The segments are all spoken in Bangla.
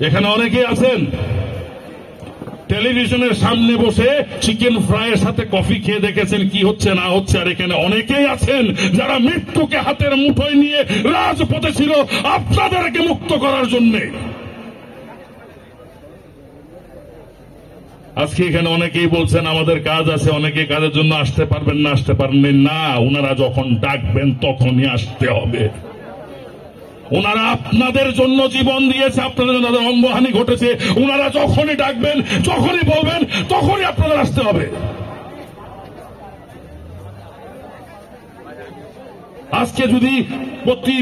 এখানে অনেকেই আছেন টেলিভিশনের সামনে বসে চিকেন ফ্রাইয়ের সাথে কফি খেয়ে দেখেছেন কি হচ্ছে না হচ্ছে, আর এখানে অনেকেই আছেন যারা মৃত্যুকে হাতের মুঠোয় নিয়ে রাজপথে ছিল আপনাদেরকে মুক্ত করার জন্যে। আজকে এখানে অনেকেই বলছেন আমাদের কাজ আছে, অনেকে কাজের জন্য আসতে পারবেন না, আসতে পারবেন না। ওনারা যখন ডাকবেন তখনই আসতে হবে। ওনারা আপনাদের জন্য জীবন দিয়েছে, আপনাদের জন্য অঙ্গহানি ঘটেছে। ওনারা যখনই ডাকবেন, যখনই বলবেন, তখনই আপনাদের আসতে হবে। আজকে যদি প্রতি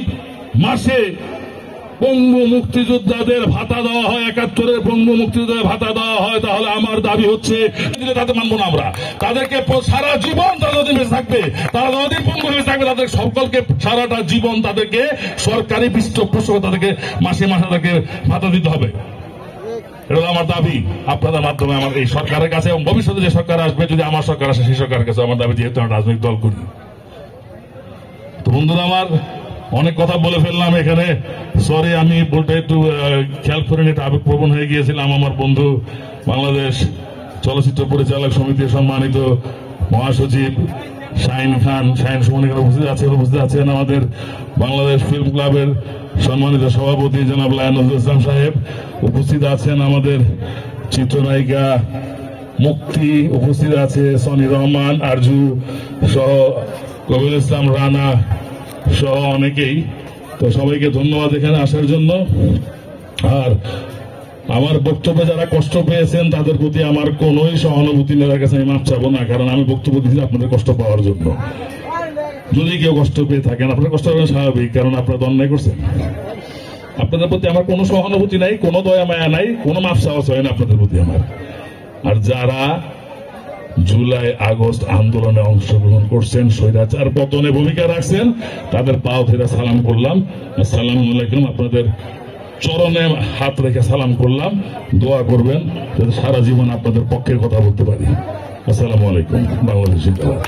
মাসে বঙ্গ মুক্তিযোদ্ধাদের ভাতা দেওয়া হয়, 71-এর বঙ্গ মুক্তিযোদ্ধাদের ভাতা দেওয়া হয়, তাহলে আমার দাবি হচ্ছে তাদের মানবো না আমরা। তাদেরকে সারা জীবন তারা যদি বেঁচে থাকবে, তারা যদি বঙ্গ বেঁচে থাকবে, তাদের সকলকে সারাটা জীবন তাদেরকে সরকারি পৃষ্ঠপোষক তাদেরকে মাসে মাসে তাদেরকে ভাতা দিতে হবে। এটা আমার দাবি আপনাদের মাধ্যমে আমার এই সরকারের কাছে, এবং ভবিষ্যতে যে সরকার আসবে, যদি আমার সরকার আসে সেই সরকারের কাছে আমার দাবি, যেহেতু আমরা রাজনৈতিক দল করি। তো বন্ধুরা আমার, অনেক কথা বলে ফেললাম এখানে, সরি। আমি বলতে একটু খেয়াল করে নিতে আবেগপ্রবণ হয়ে গিয়েছিলাম। আমার বন্ধু বাংলাদেশ চলচ্চিত্র পরিচালক সমিতির সম্মানিত মহাসচিব শাহিন খান, শাহিন সুমন এখানে উপস্থিত আছেন। আমাদের বাংলাদেশ ফিল্ম ক্লাবের সম্মানিত সভাপতি জনাব লায়নুল ইসলাম সাহেব উপস্থিত আছেন। আমাদের চিত্রনায়িকা মুক্তি উপস্থিত আছে, সনি রহমান, আরজু সহ, কবির ইসলাম রানা সহ অনেকেই। তো সবাইকে ধন্যবাদ এখানে আসার জন্য। আর আমার বক্তব্যে যারা কষ্ট পেয়েছেন তাদের প্রতি আমার কোনোই সহানুভূতি নেওয়ার কাছে আমি মাপ চাবো না, কারণ আমি বক্তব্য দিচ্ছি আপনাদের কষ্ট পাওয়ার জন্য। যদি কেউ কষ্ট পেয়ে থাকেন, আপনারা কষ্ট পাবেন স্বাভাবিক, কারণ আপনারা তো অন্যায় করছেন। আপনাদের প্রতি আমার কোনো সহানুভূতি নাই, কোনো দয়া মায়া নাই, কোনো মাপ চাওয়া হয় না আপনাদের প্রতি আমার। আর যারা জুলাই আগস্ট আন্দোলনে অংশগ্রহণ করছেন, স্বৈরাচার পতনে ভূমিকা রাখছেন, তাদের পাও ধরে সালাম করলাম, আসসালামু আলাইকুম। আপনাদের চরণে হাত রেখে সালাম করলাম, দোয়া করবেন যাতে সারা জীবন আপনাদের পক্ষে কথা বলতে পারি। আসসালামু আলাইকুম। বাংলাদেশ জিন্দাবাদ।